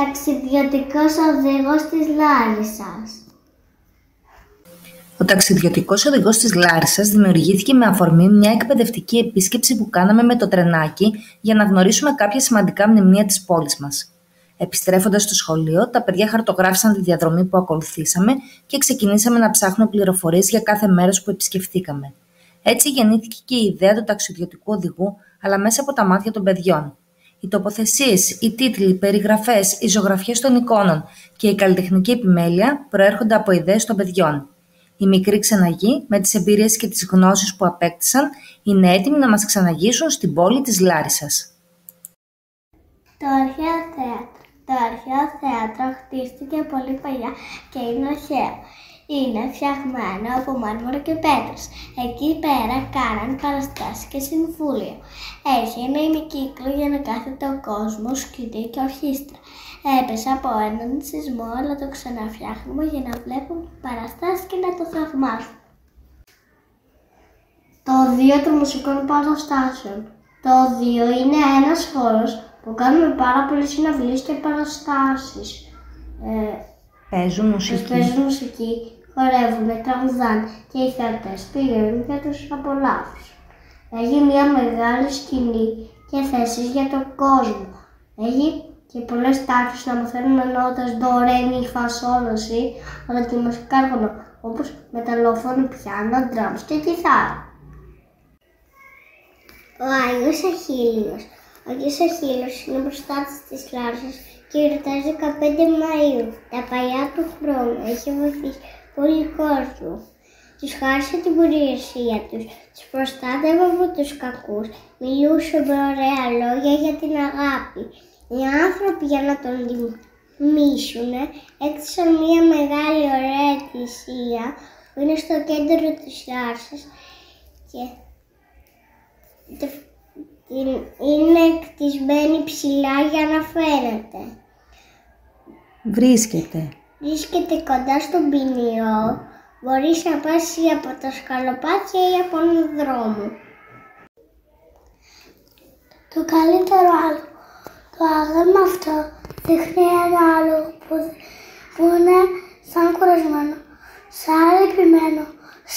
Ταξιδιωτικός οδηγός της Λάρισσας. Ο ταξιδιωτικός οδηγός της Λάρισσας δημιουργήθηκε με αφορμή μια εκπαιδευτική επίσκεψη που κάναμε με το τρενάκι για να γνωρίσουμε κάποια σημαντικά μνημεία της πόλης μας. Επιστρέφοντας στο σχολείο, τα παιδιά χαρτογράφησαν τη διαδρομή που ακολουθήσαμε και ξεκινήσαμε να ψάχνουμε πληροφορίες για κάθε μέρος που επισκεφθήκαμε. Έτσι γεννήθηκε και η ιδέα του ταξιδιωτικού οδηγού, αλλά μέσα από τα μάτια των παιδιών. Οι τοποθεσίες, οι τίτλοι, οι περιγραφές, οι ζωγραφιές των εικόνων και η καλλιτεχνική επιμέλεια προέρχονται από ιδέες των παιδιών. Οι μικροί ξεναγοί, με τις εμπειρίες και τις γνώσεις που απέκτησαν, είναι έτοιμοι να μας ξαναγήσουν στην πόλη της Λάρισσας. Το αρχαίο θέατρο. Το αρχαίο θέατρο χτίστηκε πολύ παλιά και είναι αρχαίο. Είναι φτιαγμένο από μάρμαρο και πέτρες. Εκεί πέρα κάναν παραστάσεις και συμβούλια. Έχει ένα ημικύκλο για να κάθεται ο κόσμος, σκηνή και ορχήστρα. Έπεσε από έναν σεισμό, αλλά το ξαναφτιάχνουμε για να βλέπουν παραστάσεις και να το θαυμάζουν. Το οδείο των μουσικών παραστάσεων. Το οδείο είναι ένας χώρος που κάνουμε πάρα πολλές συναυλίες και παραστάσεις. Παίζουν μουσική, χορεύουν, τραγουδάνε και οι θεατές πηγαίνουν για τους απολαύσουν. Έχει μια μεγάλη σκηνή και θέσεις για τον κόσμο. Έχει και πολλές τάξεις να μαθαίνουμε νότες, ντο, ρε, μι, φα, σόλ, σι, αλλά και μουσικά όργανα, όπως μεταλλόφωνο, πιάνο, ντραμς και κιθάρα. Ο Άγιος Αχίλιος. Ο Άγιος Αχίλιος είναι προστάτης της Λάρισσας και γιορτάζει 15 Μαΐου. Τα παλιά του χρόνου έχει βοηθήσει πολύ κόσμο. Τους χάρισε την περιουσία τους, τους προστάτευε από τους κακούς, μιλούσε με ωραία λόγια για την αγάπη. Οι άνθρωποι για να τον τιμήσουν έκτισαν μια μεγάλη ωραία εκκλησία που είναι στο κέντρο της Λάρισσας και είναι κτισμένη ψηλά για να φαίνεται. Βρίσκεται κοντά στον ποινιό, μπορείς να πας ή από τα σκαλοπάτια ή από έναν δρόμο. Το καλύτερο άλογο. Το άγαλμα αυτό δείχνει ένα άλογο που είναι σαν κουρασμένο, σαν λυπημένο,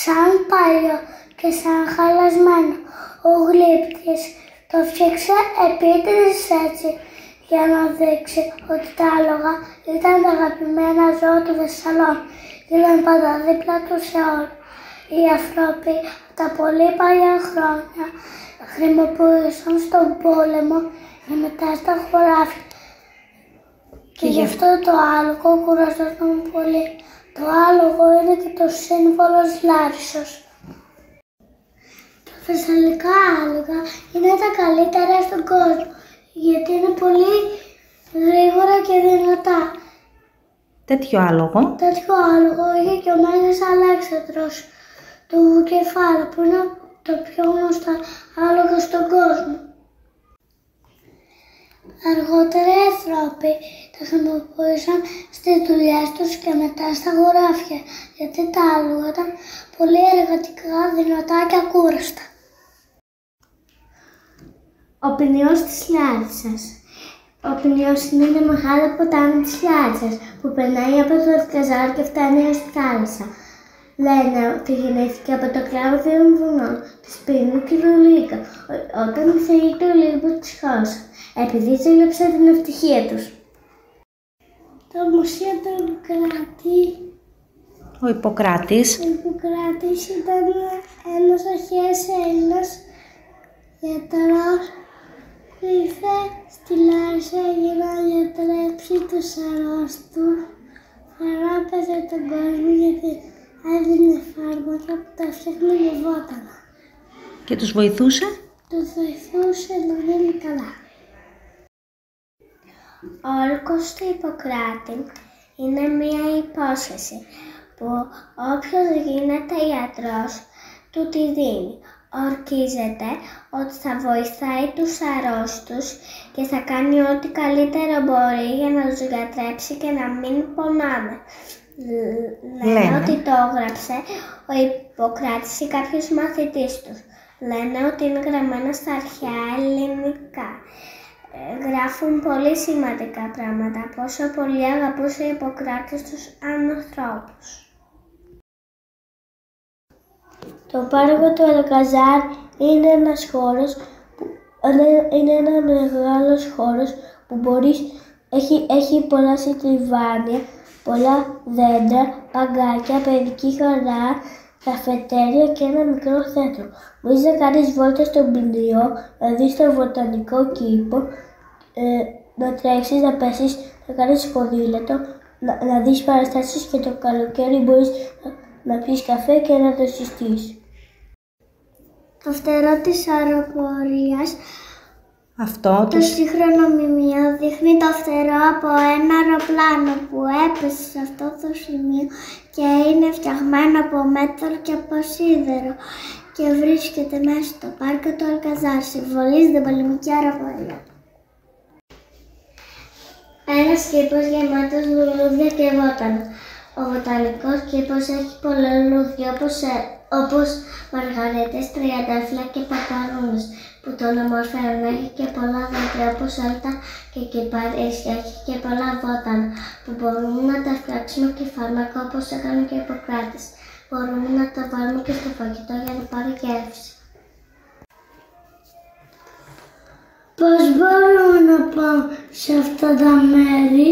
σαν παλιό και σαν χαλασμένο. Ο γλύπτης το φτιάξε επίτηδες έτσι για να δείξει ότι τα άλογα ήταν τα αγαπημένα ζώα του Θεσσαλών και ήταν πάντα δίπλα του σε όλους. Οι άνθρωποι από τα πολύ παλιά χρόνια χρησιμοποιούσαν στον πόλεμο και μετά στα χωράφια. Και γι' αυτό το άλογο κουραζόταν πολύ. Το άλογο είναι και το σύμβολο της Λάρισσας. Τα θεσσαλικά άλογα είναι τα καλύτερα στον κόσμο, γιατί είναι πολύ γρήγορα και δυνατά. Τέτοιο άλογο είχε και ο Μέγας Αλέξανδρος του Κεφάλου, που είναι το πιο γνωστό άλογο στον κόσμο. Αργότερα οι άνθρωποι τα χρησιμοποιούσαν στις δουλειές τους και μετά στα χωράφια, γιατί τα άλογα ήταν πολύ εργατικά, δυνατά και ακούραστα. Ο ποινιός της Λάρισσας. Ο ποινιός είναι ένα μεγάλο ποτάμι της Λάρισσας που περνάει από το Ευκαζάρ και φτάνει ως τη θάλασσα. Λένε ότι γεννήθηκε από το κλάβο δύο βουνών, της Πίνου και του Λύκα, όταν οι θεοί του Ολύμπου τους χώσαν, επειδή ζήλεψαν την ευτυχία τους. Το μουσείο του Ιπποκράτη. Ο Ιπποκράτης ήταν ένας αρχαίος Έλληνας γιατρός που ήρθε στη Λάρισα για να γιατρέψει τους αρρώστους. Χαράπαιζε τον κόσμο γιατί έδινε φάρμακα που τα φτιάχνε με βότανα. Και τους βοηθούσε? Τους βοηθούσε να γίνει καλά. Ο όρκος του Ιπποκράτη είναι μία υπόσχεση που όποιος γίνεται ιατρός του τη δίνει. Ορκίζεται ότι θα βοηθάει τους αρρώστους και θα κάνει ό,τι καλύτερο μπορεί για να τους γιατρέψει και να μην πονάνε. Λένε ότι το έγραψε ο Ιπποκράτης ή κάποιος μαθητής τους. Λένε ότι είναι γραμμένα στα αρχαία ελληνικά. γράφουν πολύ σημαντικά πράγματα, πόσο πολύ αγαπούσε ο Ιπποκράτης τους ανθρώπους. Το πάρκο του Αλκαζάρ είναι ένα μεγάλος χώρος που έχει πολλά στριβάνια, πολλά δέντρα, παγκάκια, παιδική χαρά, καφετέρια και ένα μικρό θέατρο. Μπορείς να κάνεις βόλτα στον πλοίο, να δεις το βοτανικό κήπο, να τρέξεις, να πέσεις, να κάνεις ποδήλατο, να δεις παραστάσεις και το καλοκαίρι μπορείς να πεις καφέ και να το συστείς. Το φτερό της αεροπορίας, το σύγχρονο μνημείο, δείχνει το φτερό από ένα αεροπλάνο που έπεσε σε αυτό το σημείο και είναι φτιαγμένο από μέtal και από σίδερο και βρίσκεται μέσα στο πάρκο του Αλκαζάρ, συμβολίζει την πολεμική αεροπορία. Ένας κήπος γεμάτος λουλούδια και βότανα. Ο βοτανικός κήπος έχει πολλά λουλούδια όπως μαργαρίτες, τριαντάφυλλα και παπαρούνες που τον ομορφαίνουν. Έχει και πολλά δέντρα όπως άλτα και κυπαρίσια. Έχει και πολλά βότανα που μπορούμε να τα φτιάξουμε και φάρμακα όπως έκανε και ο Ιπποκράτης. Μπορούμε να τα βάλουμε και στο φαγητό για να πάρει γεύση. Πώς μπορούμε να πάμε σε αυτά τα μέρη?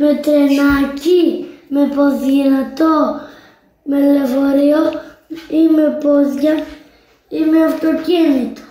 Με τρενάκι, με ποδήλατο, με λεωφορείο ή με πόδια ή με αυτοκίνητο.